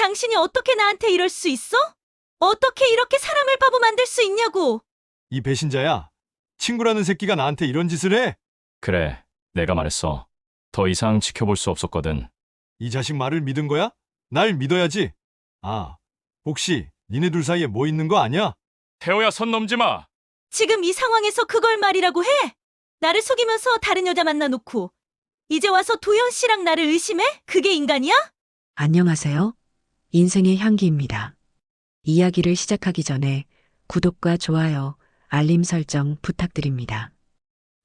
당신이 어떻게 나한테 이럴 수 있어? 어떻게 이렇게 사람을 바보 만들 수 있냐고! 이 배신자야. 친구라는 새끼가 나한테 이런 짓을 해? 그래, 내가 말했어. 더 이상 지켜볼 수 없었거든. 이 자식 말을 믿은 거야? 날 믿어야지. 아, 혹시 니네 둘 사이에 뭐 있는 거 아니야? 태호야, 선 넘지 마! 지금 이 상황에서 그걸 말이라고 해? 나를 속이면서 다른 여자 만나놓고 이제 와서 도현 씨랑 나를 의심해? 그게 인간이야? 안녕하세요. 인생의 향기입니다. 이야기를 시작하기 전에 구독과 좋아요, 알림 설정 부탁드립니다.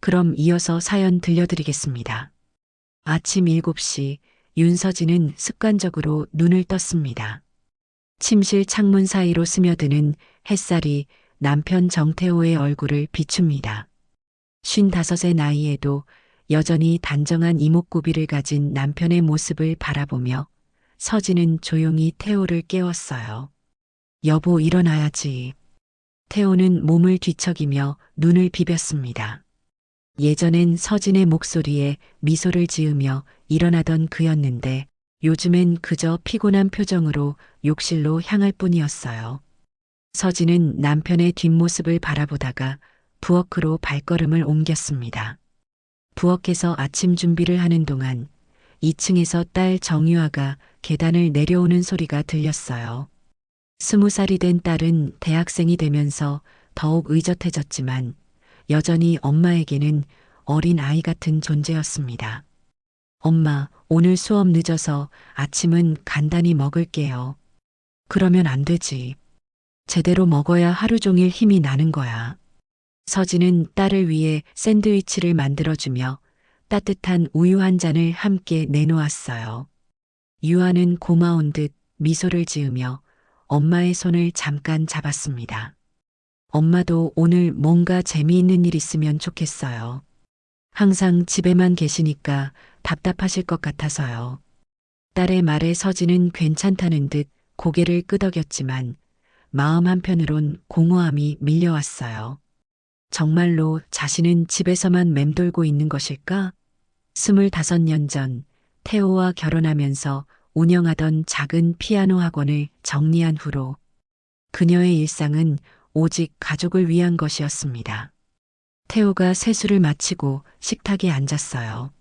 그럼 이어서 사연 들려드리겠습니다. 아침 7시 윤서진은 습관적으로 눈을 떴습니다. 침실 창문 사이로 스며드는 햇살이 남편 정태호의 얼굴을 비춥니다. 55의 나이에도 여전히 단정한 이목구비를 가진 남편의 모습을 바라보며 서진은 조용히 태호를 깨웠어요. 여보, 일어나야지. 태호는 몸을 뒤척이며 눈을 비볐습니다. 예전엔 서진의 목소리에 미소를 지으며 일어나던 그였는데 요즘엔 그저 피곤한 표정으로 욕실로 향할 뿐이었어요. 서진은 남편의 뒷모습을 바라보다가 부엌으로 발걸음을 옮겼습니다. 부엌에서 아침 준비를 하는 동안 2층에서 딸 정유아가 계단을 내려오는 소리가 들렸어요. 20살이 된 딸은 대학생이 되면서 더욱 의젓해졌지만 여전히 엄마에게는 어린 아이 같은 존재였습니다. 엄마, 오늘 수업 늦어서 아침은 간단히 먹을게요. 그러면 안 되지. 제대로 먹어야 하루 종일 힘이 나는 거야. 서진은 딸을 위해 샌드위치를 만들어주며 따뜻한 우유 한 잔을 함께 내놓았어요. 유아는 고마운 듯 미소를 지으며 엄마의 손을 잠깐 잡았습니다. 엄마도 오늘 뭔가 재미있는 일 있으면 좋겠어요. 항상 집에만 계시니까 답답하실 것 같아서요. 딸의 말에 서진은 괜찮다는 듯 고개를 끄덕였지만 마음 한편으론 공허함이 밀려왔어요. 정말로 자신은 집에서만 맴돌고 있는 것일까? 25년 전 태호와 결혼하면서 운영하던 작은 피아노 학원을 정리한 후로 그녀의 일상은 오직 가족을 위한 것이었습니다. 태호가 세수를 마치고 식탁에 앉았어요.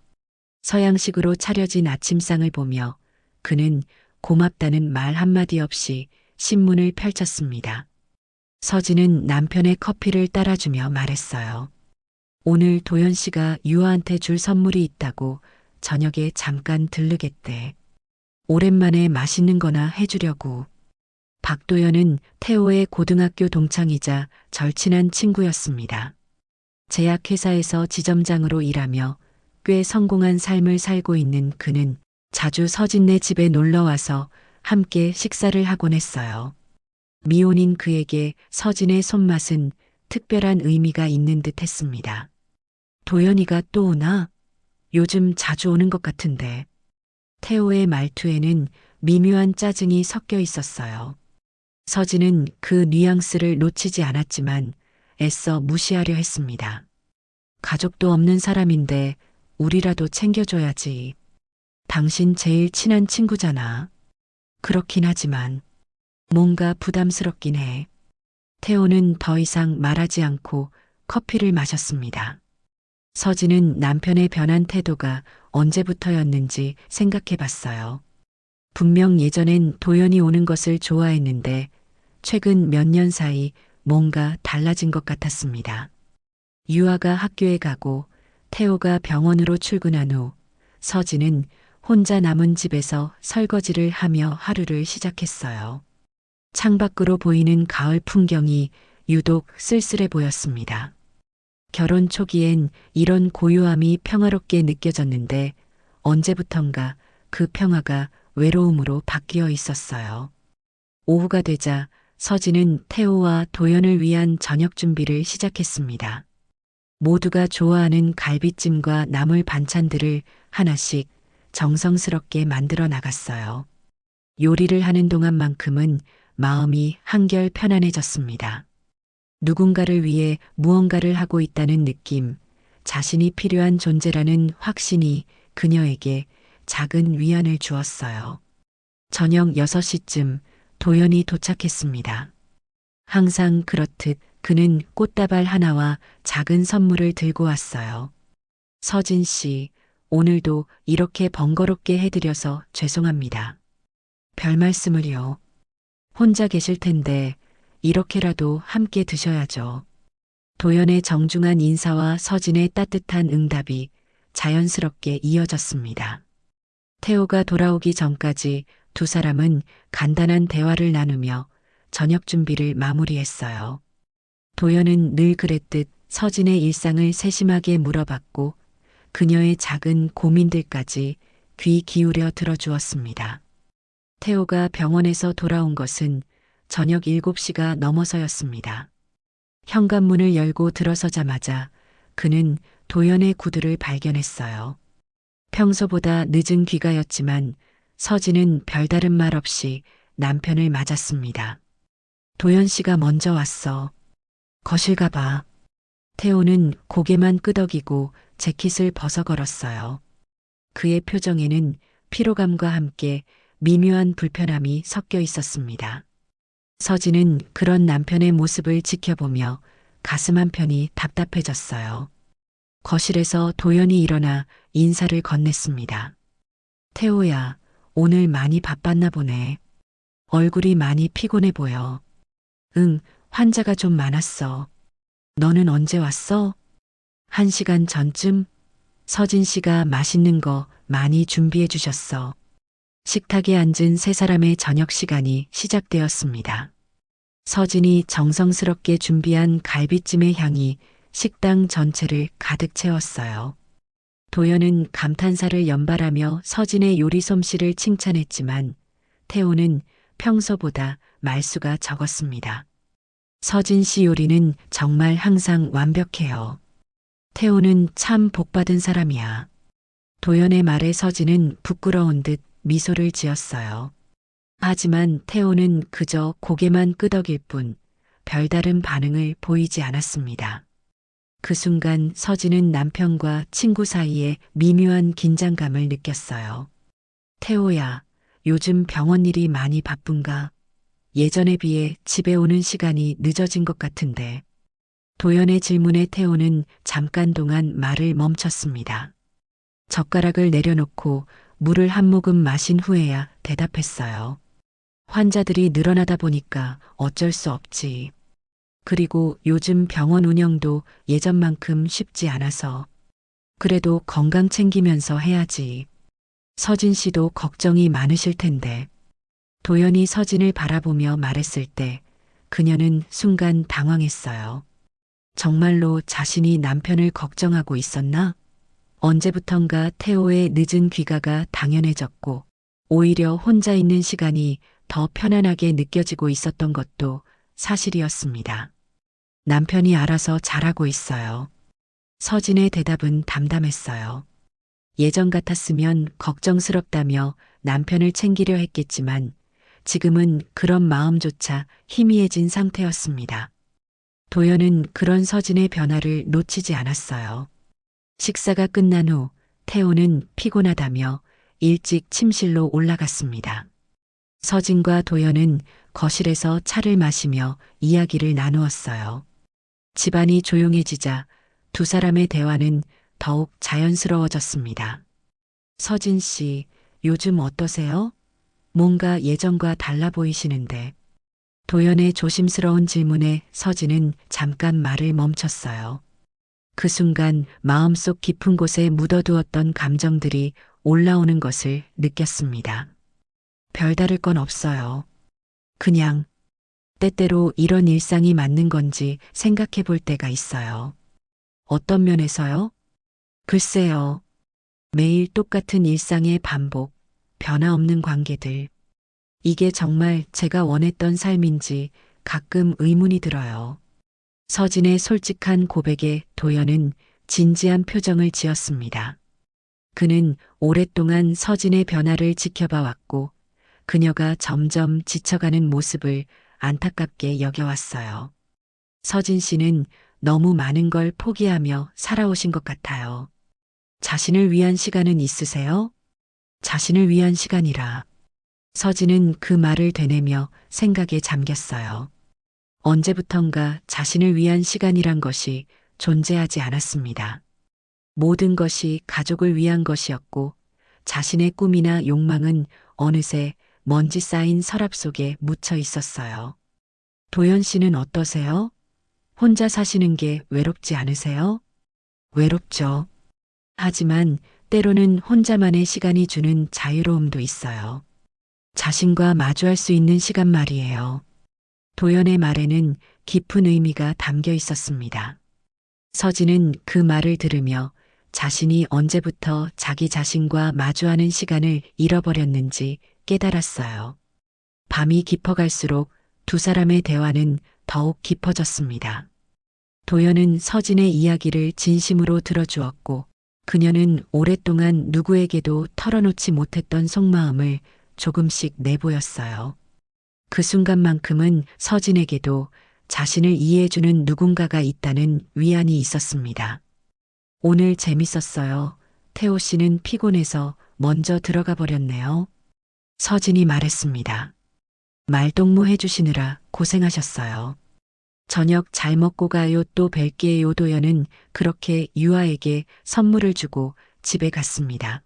서양식으로 차려진 아침상을 보며 그는 고맙다는 말 한마디 없이 신문을 펼쳤습니다. 서진은 남편의 커피를 따라주며 말했어요. 오늘 도현 씨가 유아한테 줄 선물이 있다고 저녁에 잠깐 들르겠대. 오랜만에 맛있는 거나 해주려고. 박도연은 태호의 고등학교 동창이자 절친한 친구였습니다. 제약회사에서 지점장으로 일하며 꽤 성공한 삶을 살고 있는 그는 자주 서진네 집에 놀러와서 함께 식사를 하곤 했어요. 미혼인 그에게 서진의 손맛은 특별한 의미가 있는 듯 했습니다. 도연이가 또 오나? 요즘 자주 오는 것 같은데. 태호의 말투에는 미묘한 짜증이 섞여 있었어요. 서진은 그 뉘앙스를 놓치지 않았지만 애써 무시하려 했습니다. 가족도 없는 사람인데 우리라도 챙겨줘야지. 당신 제일 친한 친구잖아. 그렇긴 하지만 뭔가 부담스럽긴 해. 태호는 더 이상 말하지 않고 커피를 마셨습니다. 서진은 남편의 변한 태도가 언제부터였는지 생각해 봤어요. 분명 예전엔 도연이 오는 것을 좋아했는데 최근 몇 년 사이 뭔가 달라진 것 같았습니다. 유아가 학교에 가고 태호가 병원으로 출근한 후 서진은 혼자 남은 집에서 설거지를 하며 하루를 시작했어요. 창밖으로 보이는 가을 풍경이 유독 쓸쓸해 보였습니다. 결혼 초기엔 이런 고요함이 평화롭게 느껴졌는데 언제부턴가 그 평화가 외로움으로 바뀌어 있었어요. 오후가 되자 서진은 태호와 도연을 위한 저녁 준비를 시작했습니다. 모두가 좋아하는 갈비찜과 나물 반찬들을 하나씩 정성스럽게 만들어 나갔어요. 요리를 하는 동안만큼은 마음이 한결 편안해졌습니다. 누군가를 위해 무언가를 하고 있다는 느낌, 자신이 필요한 존재라는 확신이 그녀에게 작은 위안을 주었어요. 저녁 6시쯤 도연이 도착했습니다. 항상 그렇듯 그는 꽃다발 하나와 작은 선물을 들고 왔어요. 서진 씨, 오늘도 이렇게 번거롭게 해드려서 죄송합니다. 별 말씀을요. 혼자 계실 텐데 이렇게라도 함께 드셔야죠. 도연의 정중한 인사와 서진의 따뜻한 응답이 자연스럽게 이어졌습니다. 태호가 돌아오기 전까지 두 사람은 간단한 대화를 나누며 저녁 준비를 마무리했어요. 도연은 늘 그랬듯 서진의 일상을 세심하게 물어봤고 그녀의 작은 고민들까지 귀 기울여 들어주었습니다. 태호가 병원에서 돌아온 것은 저녁 7시가 넘어서였습니다. 현관문을 열고 들어서자마자 그는 도연의 구두를 발견했어요. 평소보다 늦은 귀가였지만 서진은 별다른 말 없이 남편을 맞았습니다. 도연 씨가 먼저 왔어. 거실 가봐. 태호는 고개만 끄덕이고 재킷을 벗어 걸었어요. 그의 표정에는 피로감과 함께 미묘한 불편함이 섞여 있었습니다. 서진은 그런 남편의 모습을 지켜보며 가슴 한편이 답답해졌어요. 거실에서 도연이 일어나 인사를 건넸습니다. 태호야, 오늘 많이 바빴나 보네. 얼굴이 많이 피곤해 보여. 응, 환자가 좀 많았어. 너는 언제 왔어? 1시간 전쯤? 서진 씨가 맛있는 거 많이 준비해 주셨어. 식탁에 앉은 세 사람의 저녁 시간이 시작되었습니다. 서진이 정성스럽게 준비한 갈비찜의 향이 식당 전체를 가득 채웠어요. 도연은 감탄사를 연발하며 서진의 요리 솜씨를 칭찬했지만 태호는 평소보다 말수가 적었습니다. 서진 씨 요리는 정말 항상 완벽해요. 태호는 참 복받은 사람이야. 도연의 말에 서진은 부끄러운 듯 미소를 지었어요. 하지만 태호는 그저 고개만 끄덕일 뿐 별다른 반응을 보이지 않았습니다. 그 순간 서진은 남편과 친구 사이에 미묘한 긴장감을 느꼈어요. 태호야, 요즘 병원 일이 많이 바쁜가? 예전에 비해 집에 오는 시간이 늦어진 것 같은데. 도연의 질문에 태호는 잠깐 동안 말을 멈췄습니다. 젓가락을 내려놓고 물을 한 모금 마신 후에야 대답했어요. 환자들이 늘어나다 보니까 어쩔 수 없지. 그리고 요즘 병원 운영도 예전만큼 쉽지 않아서. 그래도 건강 챙기면서 해야지. 서진 씨도 걱정이 많으실 텐데. 도연이 서진을 바라보며 말했을 때 그녀는 순간 당황했어요. 정말로 자신이 남편을 걱정하고 있었나? 언제부턴가 태호의 늦은 귀가가 당연해졌고 오히려 혼자 있는 시간이 더 편안하게 느껴지고 있었던 것도 사실이었습니다. 남편이 알아서 잘하고 있어요. 서진의 대답은 담담했어요. 예전 같았으면 걱정스럽다며 남편을 챙기려 했겠지만 지금은 그런 마음조차 희미해진 상태였습니다. 도연은 그런 서진의 변화를 놓치지 않았어요. 식사가 끝난 후 태호는 피곤하다며 일찍 침실로 올라갔습니다. 서진과 도연은 거실에서 차를 마시며 이야기를 나누었어요. 집안이 조용해지자 두 사람의 대화는 더욱 자연스러워졌습니다. 서진 씨, 요즘 어떠세요? 뭔가 예전과 달라 보이시는데. 도연의 조심스러운 질문에 서진은 잠깐 말을 멈췄어요. 그 순간 마음속 깊은 곳에 묻어두었던 감정들이 올라오는 것을 느꼈습니다. 별다를 건 없어요. 그냥 때때로 이런 일상이 맞는 건지 생각해 볼 때가 있어요. 어떤 면에서요? 글쎄요. 매일 똑같은 일상의 반복, 변화 없는 관계들. 이게 정말 제가 원했던 삶인지 가끔 의문이 들어요. 서진의 솔직한 고백에 도연은 진지한 표정을 지었습니다. 그는 오랫동안 서진의 변화를 지켜봐 왔고 그녀가 점점 지쳐가는 모습을 안타깝게 여겨왔어요. 서진 씨는 너무 많은 걸 포기하며 살아오신 것 같아요. 자신을 위한 시간은 있으세요? 자신을 위한 시간이라. 서진은 그 말을 되뇌며 생각에 잠겼어요. 언제부턴가 자신을 위한 시간이란 것이 존재하지 않았습니다. 모든 것이 가족을 위한 것이었고 자신의 꿈이나 욕망은 어느새 먼지 쌓인 서랍 속에 묻혀 있었어요. 도연 씨는 어떠세요? 혼자 사시는 게 외롭지 않으세요? 외롭죠. 하지만 때로는 혼자만의 시간이 주는 자유로움도 있어요. 자신과 마주할 수 있는 시간 말이에요. 도연의 말에는 깊은 의미가 담겨 있었습니다. 서진은 그 말을 들으며 자신이 언제부터 자기 자신과 마주하는 시간을 잃어버렸는지 깨달았어요. 밤이 깊어갈수록 두 사람의 대화는 더욱 깊어졌습니다. 도연은 서진의 이야기를 진심으로 들어주었고 그녀는 오랫동안 누구에게도 털어놓지 못했던 속마음을 조금씩 내보였어요. 그 순간만큼은 서진에게도 자신을 이해해주는 누군가가 있다는 위안이 있었습니다. 오늘 재밌었어요. 태호 씨는 피곤해서 먼저 들어가 버렸네요. 서진이 말했습니다. 말동무 해주시느라 고생하셨어요. 저녁 잘 먹고 가요. 또 뵐게요. 도연은 그렇게 유아에게 선물을 주고 집에 갔습니다.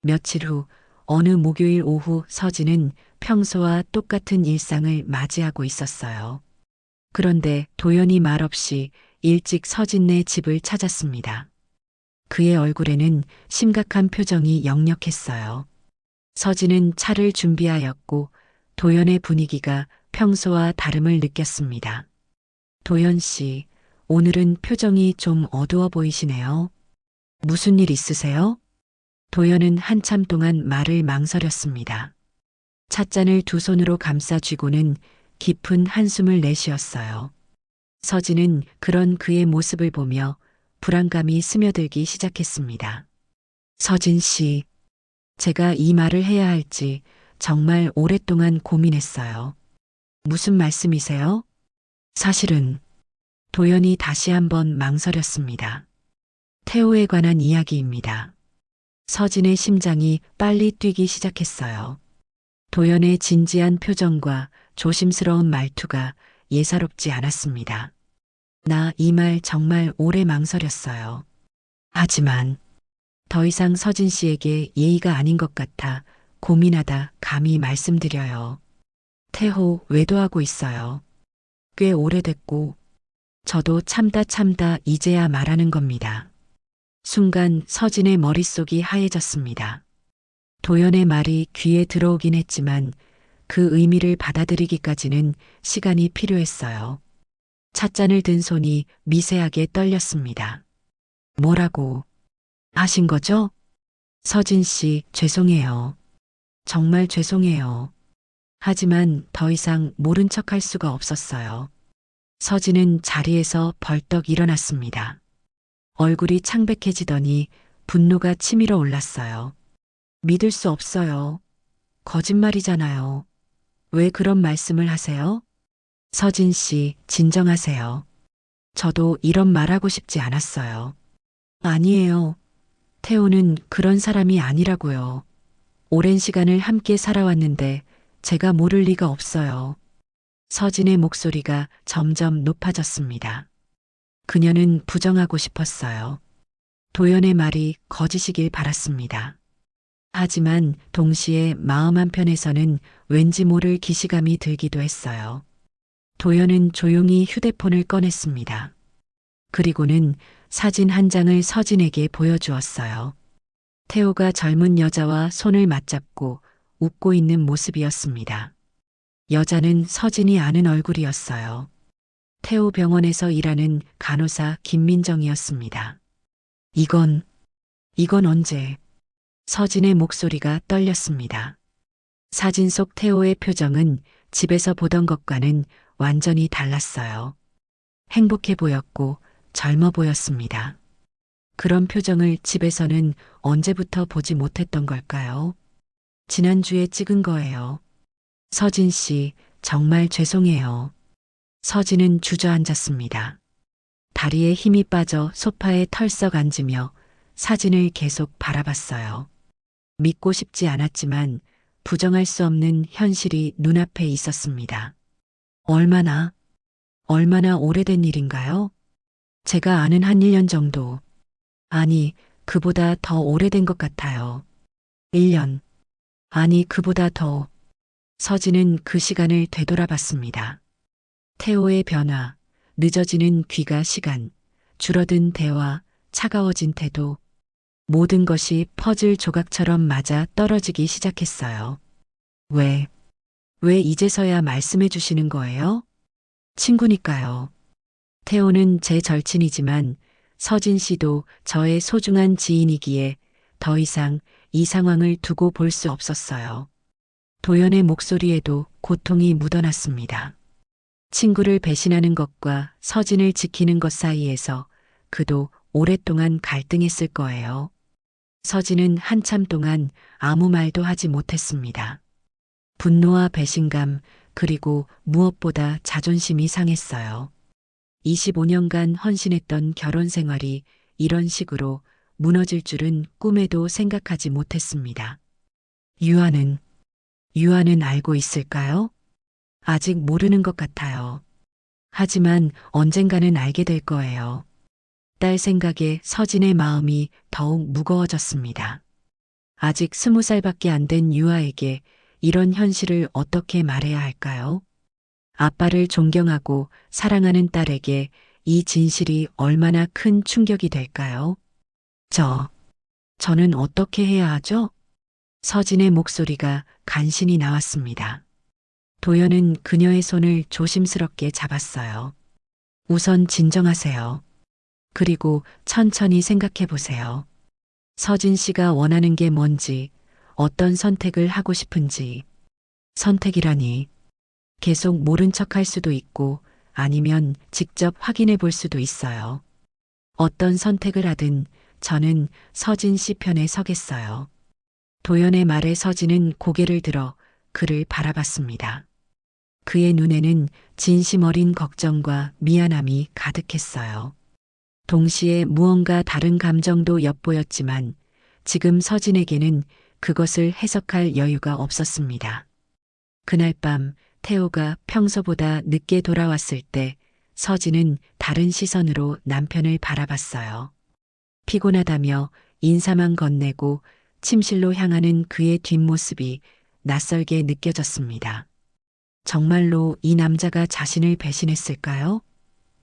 며칠 후 어느 목요일 오후 서진은 평소와 똑같은 일상을 맞이하고 있었어요. 그런데 도연이 말없이 일찍 서진네 집을 찾았습니다. 그의 얼굴에는 심각한 표정이 역력했어요. 서진은 차를 준비하였고 도연의 분위기가 평소와 다름을 느꼈습니다. 도연 씨, 오늘은 표정이 좀 어두워 보이시네요. 무슨 일 있으세요? 도연은 한참 동안 말을 망설였습니다. 찻잔을 두 손으로 감싸 쥐고는 깊은 한숨을 내쉬었어요. 서진은 그런 그의 모습을 보며 불안감이 스며들기 시작했습니다. 서진 씨, 제가 이 말을 해야 할지 정말 오랫동안 고민했어요. 무슨 말씀이세요? 사실은 도연이 다시 한번 망설였습니다. 태호에 관한 이야기입니다. 서진의 심장이 빨리 뛰기 시작했어요. 도연의 진지한 표정과 조심스러운 말투가 예사롭지 않았습니다. 나 이 말 정말 오래 망설였어요. 하지만 더 이상 서진 씨에게 예의가 아닌 것 같아 고민하다 감히 말씀드려요. 태호 외도하고 있어요. 꽤 오래됐고 저도 참다 이제야 말하는 겁니다. 순간 서진의 머릿속이 하얘졌습니다. 도연의 말이 귀에 들어오긴 했지만 그 의미를 받아들이기까지는 시간이 필요했어요. 찻잔을 든 손이 미세하게 떨렸습니다. 뭐라고 하신 거죠? 서진 씨, 죄송해요. 정말 죄송해요. 하지만 더 이상 모른 척 할 수가 없었어요. 서진은 자리에서 벌떡 일어났습니다. 얼굴이 창백해지더니 분노가 치밀어 올랐어요. 믿을 수 없어요. 거짓말이잖아요. 왜 그런 말씀을 하세요? 서진 씨, 진정하세요. 저도 이런 말하고 싶지 않았어요. 아니에요. 태호는 그런 사람이 아니라고요. 오랜 시간을 함께 살아왔는데 제가 모를 리가 없어요. 서진의 목소리가 점점 높아졌습니다. 그녀는 부정하고 싶었어요. 도연의 말이 거짓이길 바랐습니다. 하지만 동시에 마음 한편에서는 왠지 모를 기시감이 들기도 했어요. 도연은 조용히 휴대폰을 꺼냈습니다. 그리고는 사진 한 장을 서진에게 보여주었어요. 태호가 젊은 여자와 손을 맞잡고 웃고 있는 모습이었습니다. 여자는 서진이 아는 얼굴이었어요. 태호 병원에서 일하는 간호사 김민정이었습니다. 이건 언제? 서진의 목소리가 떨렸습니다. 사진 속 태호의 표정은 집에서 보던 것과는 완전히 달랐어요. 행복해 보였고 젊어 보였습니다. 그런 표정을 집에서는 언제부터 보지 못했던 걸까요? 지난주에 찍은 거예요. 서진 씨, 정말 죄송해요. 서진은 주저앉았습니다. 다리에 힘이 빠져 소파에 털썩 앉으며 사진을 계속 바라봤어요. 믿고 싶지 않았지만 부정할 수 없는 현실이 눈앞에 있었습니다. 얼마나 오래된 일인가요? 제가 아는 한 1년 정도. 아니, 그보다 더 오래된 것 같아요. 1년. 아니, 그보다 더. 서진은 그 시간을 되돌아봤습니다. 태호의 변화, 늦어지는 귀가 시간, 줄어든 대화, 차가워진 태도. 모든 것이 퍼즐 조각처럼 맞아 떨어지기 시작했어요. 왜 이제서야 말씀해 주시는 거예요? 친구니까요. 태호는 제 절친이지만 서진 씨도 저의 소중한 지인이기에 더 이상 이 상황을 두고 볼 수 없었어요. 도연의 목소리에도 고통이 묻어났습니다. 친구를 배신하는 것과 서진을 지키는 것 사이에서 그도 오랫동안 갈등했을 거예요. 서진은 한참 동안 아무 말도 하지 못했습니다. 분노와 배신감, 그리고 무엇보다 자존심이 상했어요. 25년간 헌신했던 결혼 생활이 이런 식으로 무너질 줄은 꿈에도 생각하지 못했습니다. 유아는 알고 있을까요? 아직 모르는 것 같아요. 하지만 언젠가는 알게 될 거예요. 딸 생각에 서진의 마음이 더욱 무거워졌습니다. 아직 20살밖에 안 된 유아에게 이런 현실을 어떻게 말해야 할까요? 아빠를 존경하고 사랑하는 딸에게 이 진실이 얼마나 큰 충격이 될까요? 저는 어떻게 해야 하죠? 서진의 목소리가 간신히 나왔습니다. 도연은 그녀의 손을 조심스럽게 잡았어요. 우선 진정하세요. 그리고 천천히 생각해 보세요. 서진 씨가 원하는 게 뭔지, 어떤 선택을 하고 싶은지. 선택이라니. 계속 모른 척 할 수도 있고 아니면 직접 확인해 볼 수도 있어요. 어떤 선택을 하든 저는 서진 씨 편에 서겠어요. 도연의 말에 서진은 고개를 들어 그를 바라봤습니다. 그의 눈에는 진심 어린 걱정과 미안함이 가득했어요. 동시에 무언가 다른 감정도 엿보였지만 지금 서진에게는 그것을 해석할 여유가 없었습니다. 그날 밤 태호가 평소보다 늦게 돌아왔을 때 서진은 다른 시선으로 남편을 바라봤어요. 피곤하다며 인사만 건네고 침실로 향하는 그의 뒷모습이 낯설게 느껴졌습니다. 정말로 이 남자가 자신을 배신했을까요?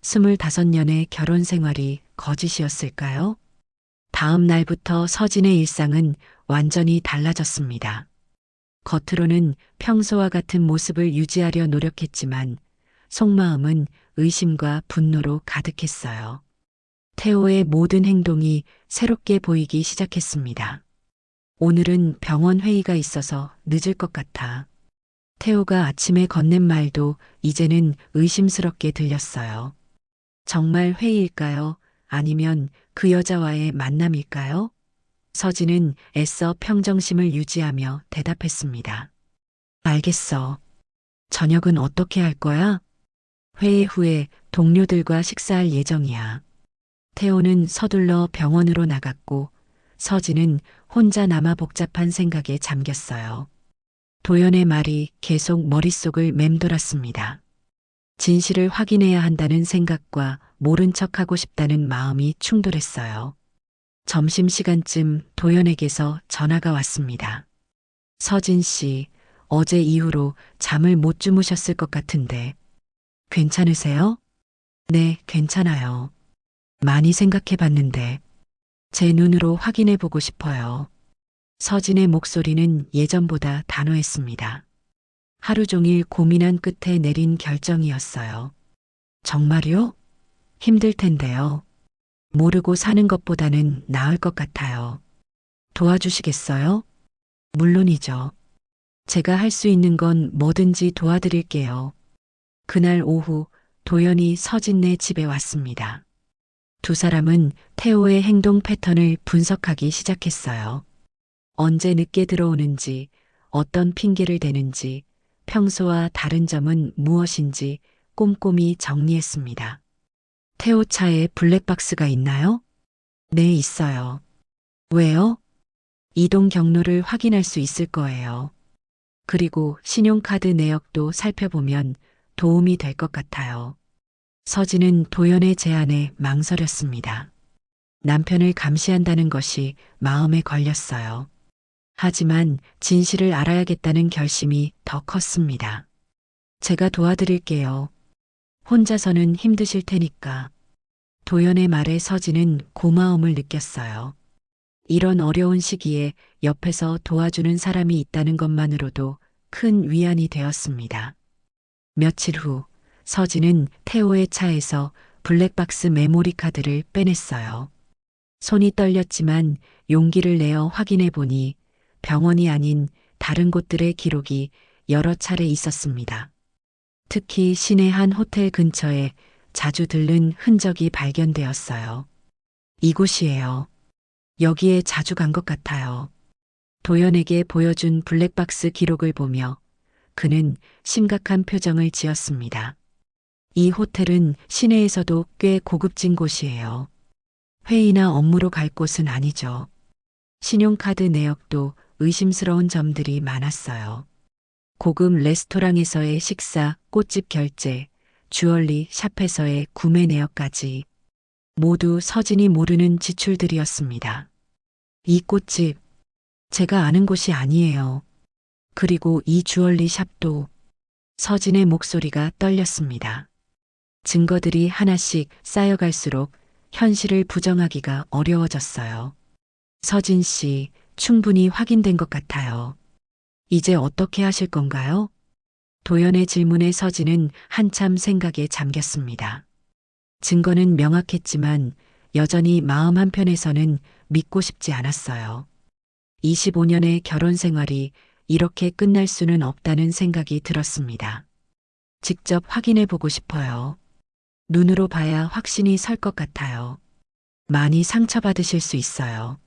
25년의 결혼 생활이 거짓이었을까요? 다음 날부터 서진의 일상은 완전히 달라졌습니다. 겉으로는 평소와 같은 모습을 유지하려 노력했지만 속마음은 의심과 분노로 가득했어요. 태호의 모든 행동이 새롭게 보이기 시작했습니다. 오늘은 병원 회의가 있어서 늦을 것 같아. 태호가 아침에 건넨 말도 이제는 의심스럽게 들렸어요. 정말 회의일까요? 아니면 그 여자와의 만남일까요? 서진은 애써 평정심을 유지하며 대답했습니다. 알겠어. 저녁은 어떻게 할 거야? 회의 후에 동료들과 식사할 예정이야. 태호는 서둘러 병원으로 나갔고 서진은 혼자 남아 복잡한 생각에 잠겼어요. 도연의 말이 계속 머릿속을 맴돌았습니다. 진실을 확인해야 한다는 생각과 모른 척하고 싶다는 마음이 충돌했어요. 점심시간쯤 도연에게서 전화가 왔습니다. 서진 씨, 어제 이후로 잠을 못 주무셨을 것 같은데 괜찮으세요? 네, 괜찮아요. 많이 생각해 봤는데 제 눈으로 확인해 보고 싶어요. 서진의 목소리는 예전보다 단호했습니다. 하루 종일 고민한 끝에 내린 결정이었어요. 정말요? 힘들 텐데요. 모르고 사는 것보다는 나을 것 같아요. 도와주시겠어요? 물론이죠. 제가 할 수 있는 건 뭐든지 도와드릴게요. 그날 오후 도연이 서진네 집에 왔습니다. 두 사람은 태호의 행동 패턴을 분석하기 시작했어요. 언제 늦게 들어오는지, 어떤 핑계를 대는지, 평소와 다른 점은 무엇인지 꼼꼼히 정리했습니다. 태호 차에 블랙박스가 있나요? 네, 있어요. 왜요? 이동 경로를 확인할 수 있을 거예요. 그리고 신용카드 내역도 살펴보면 도움이 될 것 같아요. 서진은 도연의 제안에 망설였습니다. 남편을 감시한다는 것이 마음에 걸렸어요. 하지만 진실을 알아야겠다는 결심이 더 컸습니다. 제가 도와드릴게요. 혼자서는 힘드실 테니까. 도연의 말에 서진은 고마움을 느꼈어요. 이런 어려운 시기에 옆에서 도와주는 사람이 있다는 것만으로도 큰 위안이 되었습니다. 며칠 후 서진은 태호의 차에서 블랙박스 메모리 카드를 빼냈어요. 손이 떨렸지만 용기를 내어 확인해 보니 병원이 아닌 다른 곳들의 기록이 여러 차례 있었습니다. 특히 시내 한 호텔 근처에 자주 들른 흔적이 발견되었어요. 이곳이에요. 여기에 자주 간 것 같아요. 도연에게 보여준 블랙박스 기록을 보며 그는 심각한 표정을 지었습니다. 이 호텔은 시내에서도 꽤 고급진 곳이에요. 회의나 업무로 갈 곳은 아니죠. 신용카드 내역도 의심스러운 점들이 많았어요. 고급 레스토랑에서의 식사, 꽃집 결제, 주얼리 샵에서의 구매 내역까지 모두 서진이 모르는 지출들이었습니다. 이 꽃집, 제가 아는 곳이 아니에요. 그리고 이 주얼리 샵도. 서진의 목소리가 떨렸습니다. 증거들이 하나씩 쌓여갈수록 현실을 부정하기가 어려워졌어요. 서진 씨, 충분히 확인된 것 같아요. 이제 어떻게 하실 건가요? 도연의 질문에 서진은 한참 생각에 잠겼습니다. 증거는 명확했지만 여전히 마음 한편에서는 믿고 싶지 않았어요. 25년의 결혼 생활이 이렇게 끝날 수는 없다는 생각이 들었습니다. 직접 확인해 보고 싶어요. 눈으로 봐야 확신이 설 것 같아요. 많이 상처받으실 수 있어요.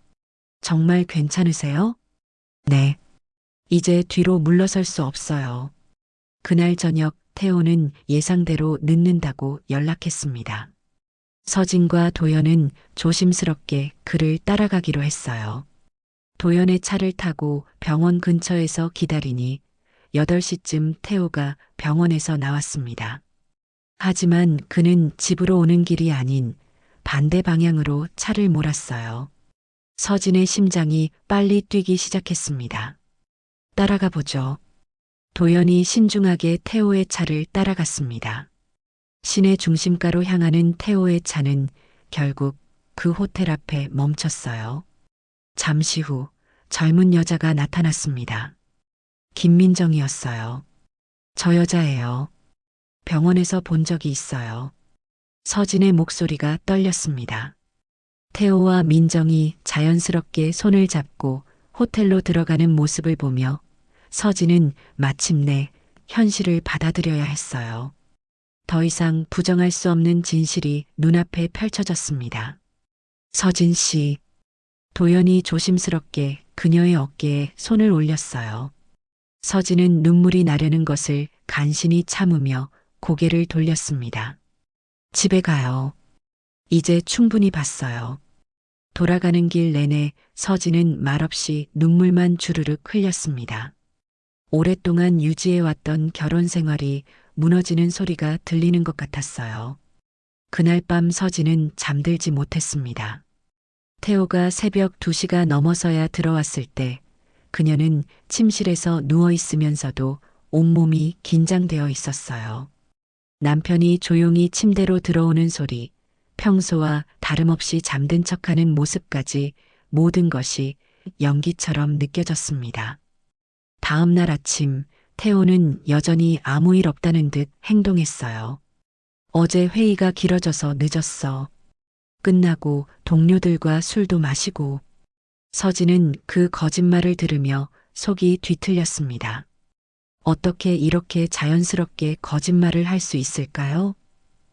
정말 괜찮으세요? 네. 이제 뒤로 물러설 수 없어요. 그날 저녁 태호는 예상대로 늦는다고 연락했습니다. 서진과 도연은 조심스럽게 그를 따라가기로 했어요. 도연의 차를 타고 병원 근처에서 기다리니 8시쯤 태호가 병원에서 나왔습니다. 하지만 그는 집으로 오는 길이 아닌 반대 방향으로 차를 몰았어요. 서진의 심장이 빨리 뛰기 시작했습니다. 따라가 보죠. 도연이 신중하게 태호의 차를 따라갔습니다. 시내 중심가로 향하는 태호의 차는 결국 그 호텔 앞에 멈췄어요. 잠시 후 젊은 여자가 나타났습니다. 김민정이었어요. 저 여자예요. 병원에서 본 적이 있어요. 서진의 목소리가 떨렸습니다. 태호와 민정이 자연스럽게 손을 잡고 호텔로 들어가는 모습을 보며 서진은 마침내 현실을 받아들여야 했어요. 더 이상 부정할 수 없는 진실이 눈앞에 펼쳐졌습니다. 서진 씨, 도연이 조심스럽게 그녀의 어깨에 손을 올렸어요. 서진은 눈물이 나려는 것을 간신히 참으며 고개를 돌렸습니다. 집에 가요. 이제 충분히 봤어요. 돌아가는 길 내내 서진은 말없이 눈물만 주르륵 흘렸습니다. 오랫동안 유지해왔던 결혼 생활이 무너지는 소리가 들리는 것 같았어요. 그날 밤 서진은 잠들지 못했습니다. 태호가 새벽 2시가 넘어서야 들어왔을 때 그녀는 침실에서 누워 있으면서도 온몸이 긴장되어 있었어요. 남편이 조용히 침대로 들어오는 소리, 평소와 다름없이 잠든 척하는 모습까지 모든 것이 연기처럼 느껴졌습니다. 다음 날 아침, 태호는 여전히 아무 일 없다는 듯 행동했어요. 어제 회의가 길어져서 늦었어. 끝나고 동료들과 술도 마시고. 서진은 그 거짓말을 들으며 속이 뒤틀렸습니다. 어떻게 이렇게 자연스럽게 거짓말을 할 수 있을까요?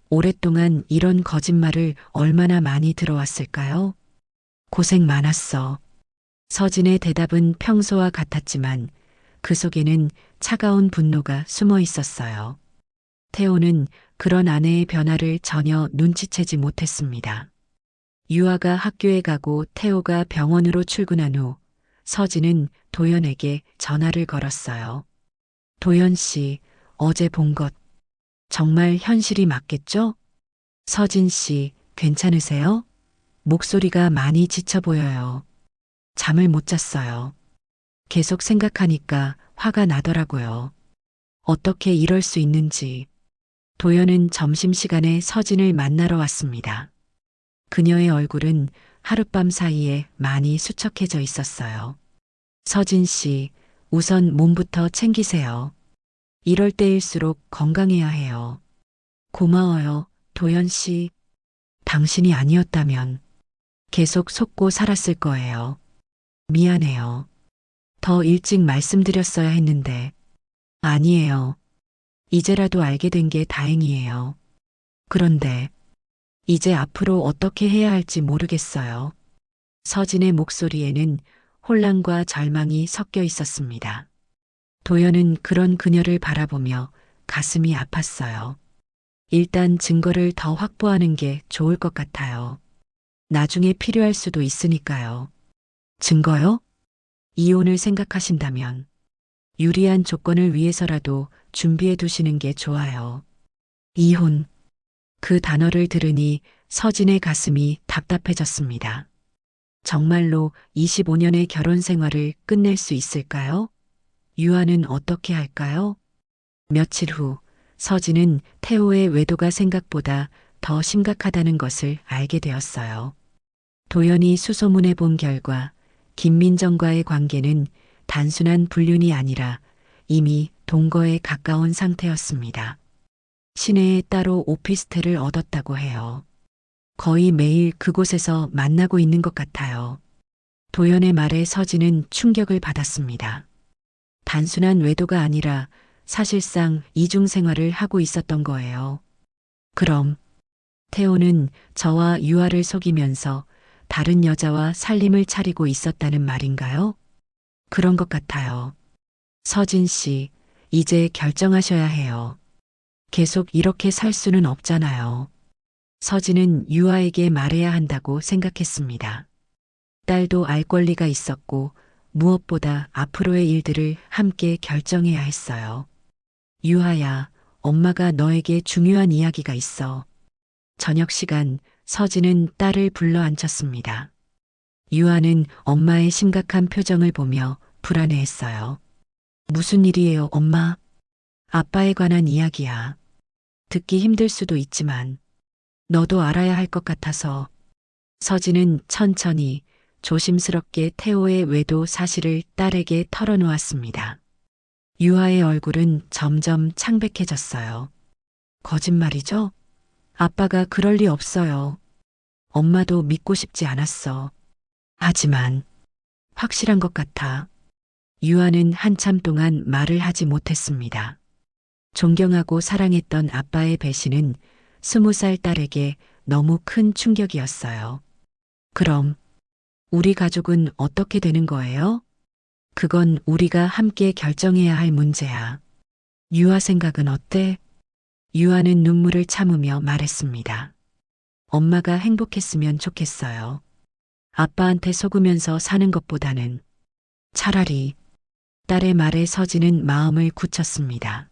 오랫동안 이런 거짓말을 얼마나 많이 들어왔을까요? 고생 많았어. 서진의 대답은 평소와 같았지만 그 속에는 차가운 분노가 숨어 있었어요. 태호는 그런 아내의 변화를 전혀 눈치채지 못했습니다. 유아가 학교에 가고 태호가 병원으로 출근한 후 서진은 도연에게 전화를 걸었어요. 도연 씨, 어제 본 것 정말 현실이 맞겠죠? 서진 씨, 괜찮으세요? 목소리가 많이 지쳐 보여요. 잠을 못 잤어요. 계속 생각하니까 화가 나더라고요. 어떻게 이럴 수 있는지. 도연은 점심시간에 서진을 만나러 왔습니다. 그녀의 얼굴은 하룻밤 사이에 많이 수척해져 있었어요. 서진 씨, 우선 몸부터 챙기세요. 이럴 때일수록 건강해야 해요. 고마워요, 도연 씨. 당신이 아니었다면 계속 속고 살았을 거예요. 미안해요. 더 일찍 말씀드렸어야 했는데. 아니에요. 이제라도 알게 된 게 다행이에요. 그런데 이제 앞으로 어떻게 해야 할지 모르겠어요. 서진의 목소리에는 혼란과 절망이 섞여 있었습니다. 도연은 그런 그녀를 바라보며 가슴이 아팠어요. 일단 증거를 더 확보하는 게 좋을 것 같아요. 나중에 필요할 수도 있으니까요. 증거요? 이혼을 생각하신다면 유리한 조건을 위해서라도 준비해 두시는 게 좋아요. 이혼. 그 단어를 들으니 서진의 가슴이 답답해졌습니다. 정말로 25년의 결혼 생활을 끝낼 수 있을까요? 유아는 어떻게 할까요? 며칠 후 서진은 태호의 외도가 생각보다 더 심각하다는 것을 알게 되었어요. 도연이 수소문해 본 결과 김민정과의 관계는 단순한 불륜이 아니라 이미 동거에 가까운 상태였습니다. 시내에 따로 오피스텔을 얻었다고 해요. 거의 매일 그곳에서 만나고 있는 것 같아요. 도연의 말에 서진은 충격을 받았습니다. 단순한 외도가 아니라 사실상 이중 생활을 하고 있었던 거예요. 그럼 태호는 저와 유아를 속이면서 다른 여자와 살림을 차리고 있었다는 말인가요? 그런 것 같아요. 서진 씨, 이제 결정하셔야 해요. 계속 이렇게 살 수는 없잖아요. 서진은 유아에게 말해야 한다고 생각했습니다. 딸도 알 권리가 있었고 무엇보다 앞으로의 일들을 함께 결정해야 했어요. 유아야, 엄마가 너에게 중요한 이야기가 있어. 저녁 시간 서진은 딸을 불러 앉혔습니다. 유아는 엄마의 심각한 표정을 보며 불안해했어요. 무슨 일이에요, 엄마? 아빠에 관한 이야기야. 듣기 힘들 수도 있지만 너도 알아야 할 것 같아서. 서진은 천천히 조심스럽게 태호의 외도 사실을 딸에게 털어놓았습니다. 유아의 얼굴은 점점 창백해졌어요. 거짓말이죠? 아빠가 그럴 리 없어요. 엄마도 믿고 싶지 않았어. 하지만 확실한 것 같아. 유아는 한참 동안 말을 하지 못했습니다. 존경하고 사랑했던 아빠의 배신은 20살 딸에게 너무 큰 충격이었어요. 그럼 우리 가족은 어떻게 되는 거예요? 그건 우리가 함께 결정해야 할 문제야. 유아 생각은 어때? 유아는 눈물을 참으며 말했습니다. 엄마가 행복했으면 좋겠어요. 아빠한테 속으면서 사는 것보다는. 차라리. 딸의 말에 서진은 마음을 굳혔습니다.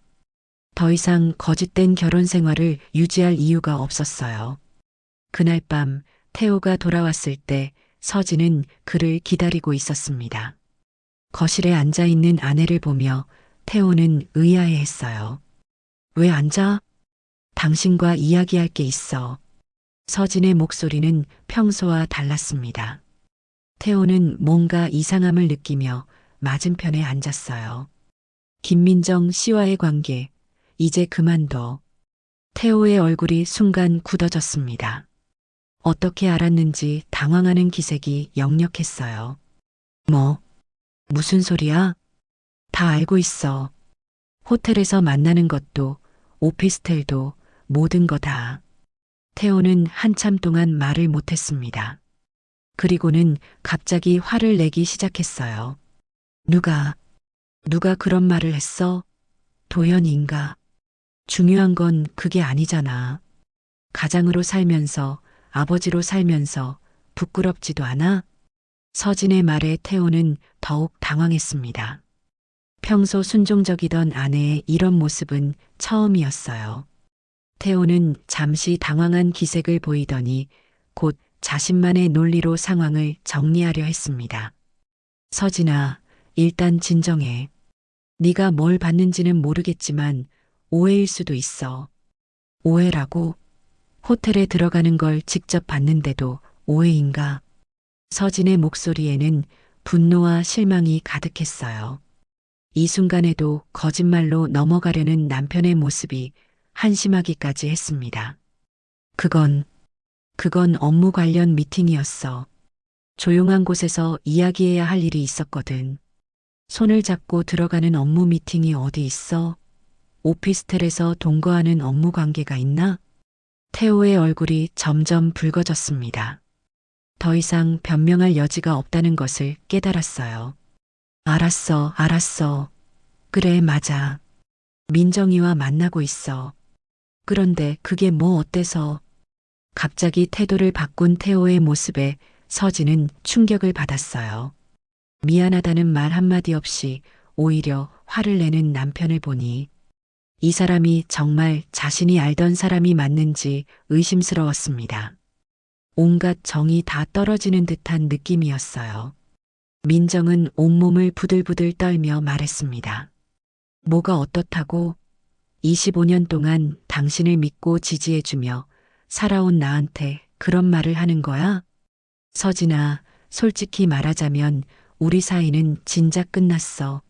더 이상 거짓된 결혼 생활을 유지할 이유가 없었어요. 그날 밤 태호가 돌아왔을 때 서진은 그를 기다리고 있었습니다. 거실에 앉아 있는 아내를 보며 태호는 의아해했어요. 왜 앉아? 당신과 이야기할 게 있어. 서진의 목소리는 평소와 달랐습니다. 태호는 뭔가 이상함을 느끼며 맞은편에 앉았어요. 김민정 씨와의 관계, 이제 그만둬. 태호의 얼굴이 순간 굳어졌습니다. 어떻게 알았는지 당황하는 기색이 역력했어요. 무슨 소리야? 다 알고 있어. 호텔에서 만나는 것도, 오피스텔도, 모든 거 다. 태호는 한참 동안 말을 못했습니다. 그리고는 갑자기 화를 내기 시작했어요. 누가 그런 말을 했어? 도연인가? 중요한 건 그게 아니잖아. 가장으로 살면서, 아버지로 살면서 부끄럽지도 않아? 서진의 말에 태호는 더욱 당황했습니다. 평소 순종적이던 아내의 이런 모습은 처음이었어요. 태호는 잠시 당황한 기색을 보이더니 곧 자신만의 논리로 상황을 정리하려 했습니다. 서진아, 일단 진정해. 네가 뭘 봤는지는 모르겠지만 오해일 수도 있어. 오해라고? 호텔에 들어가는 걸 직접 봤는데도 오해인가? 서진의 목소리에는 분노와 실망이 가득했어요. 이 순간에도 거짓말로 넘어가려는 남편의 모습이 한심하기까지 했습니다. 그건 업무 관련 미팅이었어. 조용한 곳에서 이야기해야 할 일이 있었거든. 손을 잡고 들어가는 업무 미팅이 어디 있어? 오피스텔에서 동거하는 업무 관계가 있나? 태호의 얼굴이 점점 붉어졌습니다. 더 이상 변명할 여지가 없다는 것을 깨달았어요. 알았어. 그래, 맞아. 민정이와 만나고 있어. 그런데 그게 뭐 어때서? 갑자기 태도를 바꾼 태호의 모습에 서진은 충격을 받았어요. 미안하다는 말 한마디 없이 오히려 화를 내는 남편을 보니 이 사람이 정말 자신이 알던 사람이 맞는지 의심스러웠습니다. 온갖 정이 다 떨어지는 듯한 느낌이었어요. 민정은 온몸을 부들부들 떨며 말했습니다. 뭐가 어떻다고? 25년 동안 당신을 믿고 지지해주며 살아온 나한테 그런 말을 하는 거야? 서진아, 솔직히 말하자면 우리 사이는 진작 끝났어.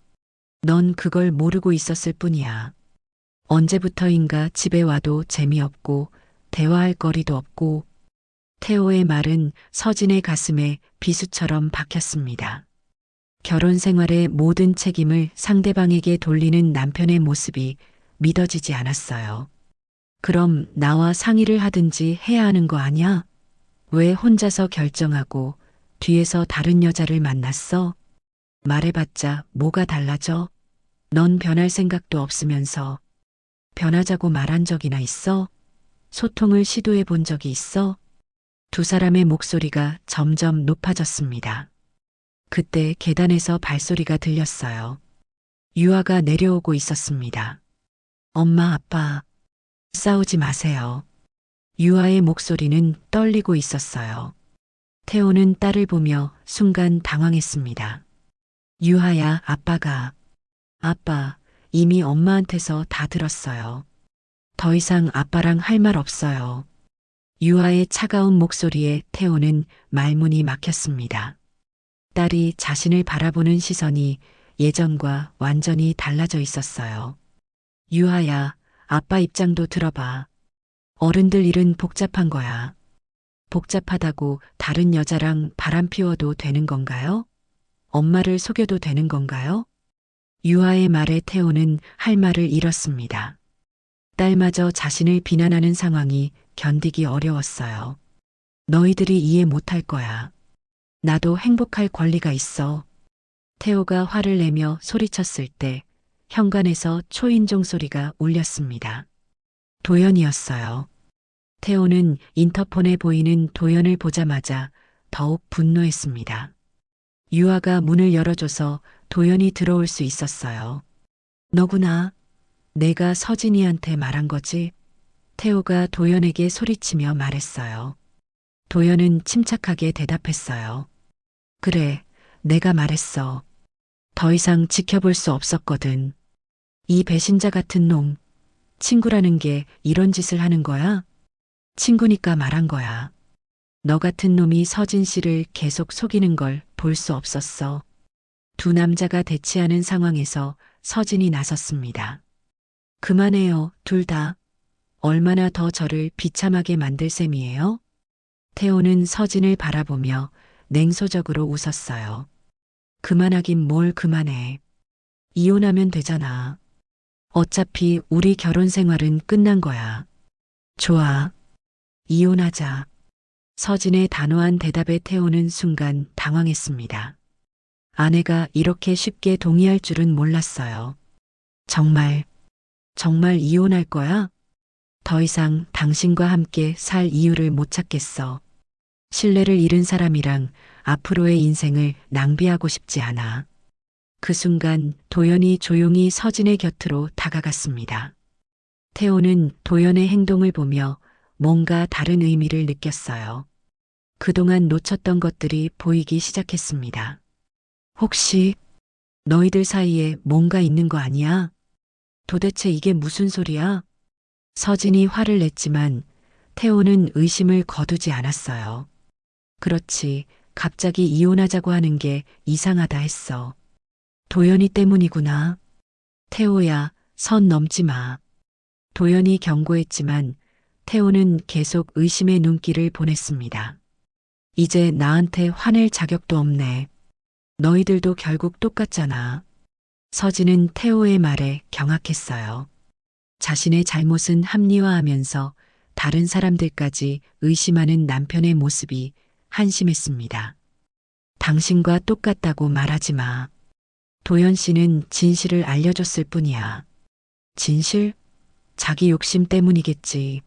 넌 그걸 모르고 있었을 뿐이야. 언제부터인가 집에 와도 재미없고 대화할 거리도 없고. 태호의 말은 서진의 가슴에 비수처럼 박혔습니다. 결혼 생활의 모든 책임을 상대방에게 돌리는 남편의 모습이 믿어지지 않았어요. 그럼 나와 상의를 하든지 해야 하는 거 아냐? 왜 혼자서 결정하고 뒤에서 다른 여자를 만났어? 말해봤자 뭐가 달라져? 넌 변할 생각도 없으면서 변하자고 말한 적이나 있어? 소통을 시도해 본 적이 있어? 두 사람의 목소리가 점점 높아졌습니다. 그때 계단에서 발소리가 들렸어요. 유아가 내려오고 있었습니다. 엄마, 아빠, 싸우지 마세요. 유아의 목소리는 떨리고 있었어요. 태호는 딸을 보며 순간 당황했습니다. 유아야, 아빠, 이미 엄마한테서 다 들었어요. 더 이상 아빠랑 할 말 없어요. 유아의 차가운 목소리에 태호는 말문이 막혔습니다. 딸이 자신을 바라보는 시선이 예전과 완전히 달라져 있었어요. 유아야, 아빠 입장도 들어봐. 어른들 일은 복잡한 거야. 복잡하다고 다른 여자랑 바람 피워도 되는 건가요? 엄마를 속여도 되는 건가요? 유아의 말에 태호는 할 말을 잃었습니다. 딸마저 자신을 비난하는 상황이 견디기 어려웠어요. 너희들이 이해 못할 거야. 나도 행복할 권리가 있어. 태호가 화를 내며 소리쳤을 때 현관에서 초인종 소리가 울렸습니다. 도연이었어요. 태호는 인터폰에 보이는 도연을 보자마자 더욱 분노했습니다. 유아가 문을 열어줘서 도연이 들어올 수 있었어요. 너구나. 내가 서진이한테 말한 거지? 태호가 도연에게 소리치며 말했어요. 도연은 침착하게 대답했어요. 그래, 내가 말했어. 더 이상 지켜볼 수 없었거든. 이 배신자 같은 놈, 친구라는 게 이런 짓을 하는 거야? 친구니까 말한 거야. 너 같은 놈이 서진 씨를 계속 속이는 걸 볼 수 없었어. 두 남자가 대치하는 상황에서 서진이 나섰습니다. 그만해요, 둘 다. 얼마나 더 저를 비참하게 만들 셈이에요? 태호는 서진을 바라보며 냉소적으로 웃었어요. 그만하긴 뭘 그만해. 이혼하면 되잖아. 어차피 우리 결혼 생활은 끝난 거야. 좋아. 이혼하자. 서진의 단호한 대답에 태호는 순간 당황했습니다. 아내가 이렇게 쉽게 동의할 줄은 몰랐어요. 정말 이혼할 거야? 더 이상 당신과 함께 살 이유를 못 찾겠어. 신뢰를 잃은 사람이랑 앞으로의 인생을 낭비하고 싶지 않아. 그 순간 도연이 조용히 서진의 곁으로 다가갔습니다. 태호는 도연의 행동을 보며 뭔가 다른 의미를 느꼈어요. 그동안 놓쳤던 것들이 보이기 시작했습니다. 혹시 너희들 사이에 뭔가 있는 거 아니야? 도대체 이게 무슨 소리야? 서진이 화를 냈지만 태호는 의심을 거두지 않았어요. 그렇지, 갑자기 이혼하자고 하는 게 이상하다 했어. 도연이 때문이구나. 태호야, 선 넘지 마. 도연이 경고했지만 태호는 계속 의심의 눈길을 보냈습니다. 이제 나한테 화낼 자격도 없네. 너희들도 결국 똑같잖아. 서진은 태호의 말에 경악했어요. 자신의 잘못은 합리화하면서 다른 사람들까지 의심하는 남편의 모습이 한심했습니다. 당신과 똑같다고 말하지 마. 도연 씨는 진실을 알려줬을 뿐이야. 진실? 자기 욕심 때문이겠지.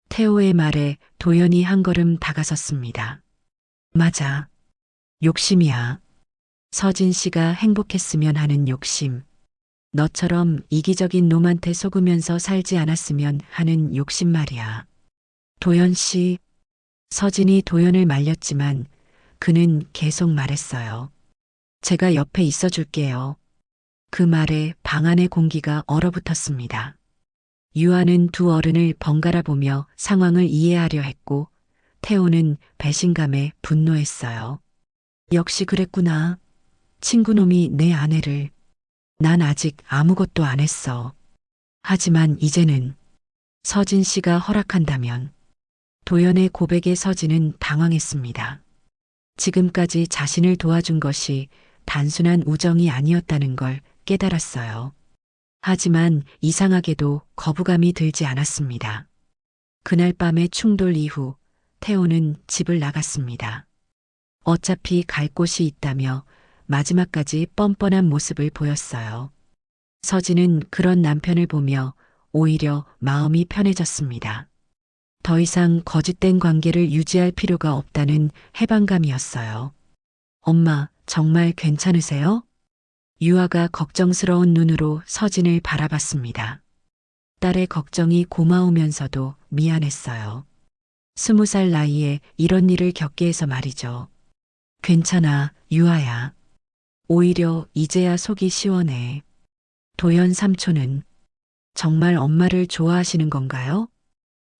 태호의 말에 도연이 한 걸음 다가섰습니다. 맞아. 욕심이야. 서진 씨가 행복했으면 하는 욕심. 너처럼 이기적인 놈한테 속으면서 살지 않았으면 하는 욕심 말이야. 도연 씨. 서진이 도연을 말렸지만 그는 계속 말했어요. 제가 옆에 있어 줄게요. 그 말에 방 안의 공기가 얼어붙었습니다. 유아는 두 어른을 번갈아 보며 상황을 이해하려 했고 태호는 배신감에 분노했어요. 역시 그랬구나. 친구놈이 내 아내를. 난 아직 아무것도 안 했어. 하지만 이제는 서진 씨가 허락한다면. 도연의 고백에 서진은 당황했습니다. 지금까지 자신을 도와준 것이 단순한 우정이 아니었다는 걸 깨달았어요. 하지만 이상하게도 거부감이 들지 않았습니다. 그날 밤의 충돌 이후 태호는 집을 나갔습니다. 어차피 갈 곳이 있다며 마지막까지 뻔뻔한 모습을 보였어요. 서진은 그런 남편을 보며 오히려 마음이 편해졌습니다. 더 이상 거짓된 관계를 유지할 필요가 없다는 해방감이었어요. 엄마, 정말 괜찮으세요? 유아가 걱정스러운 눈으로 서진을 바라봤습니다. 딸의 걱정이 고마우면서도 미안했어요. 20살 나이에 이런 일을 겪게 해서 말이죠. 괜찮아, 유아야. 오히려 이제야 속이 시원해. 도연 삼촌은 정말 엄마를 좋아하시는 건가요?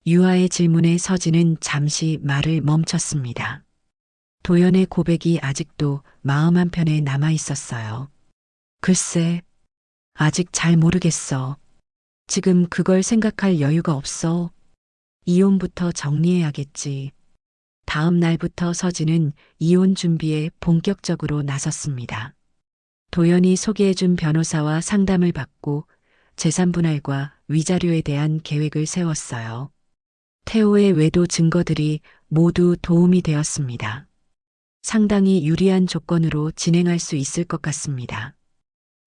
유아의 질문에 서진은 잠시 말을 멈췄습니다. 도연의 고백이 아직도 마음 한편에 남아 있었어요. 글쎄, 아직 잘 모르겠어. 지금 그걸 생각할 여유가 없어. 이혼부터 정리해야겠지. 다음 날부터 서진은 이혼 준비에 본격적으로 나섰습니다. 도연이 소개해준 변호사와 상담을 받고 재산분할과 위자료에 대한 계획을 세웠어요. 태호의 외도 증거들이 모두 도움이 되었습니다. 상당히 유리한 조건으로 진행할 수 있을 것 같습니다.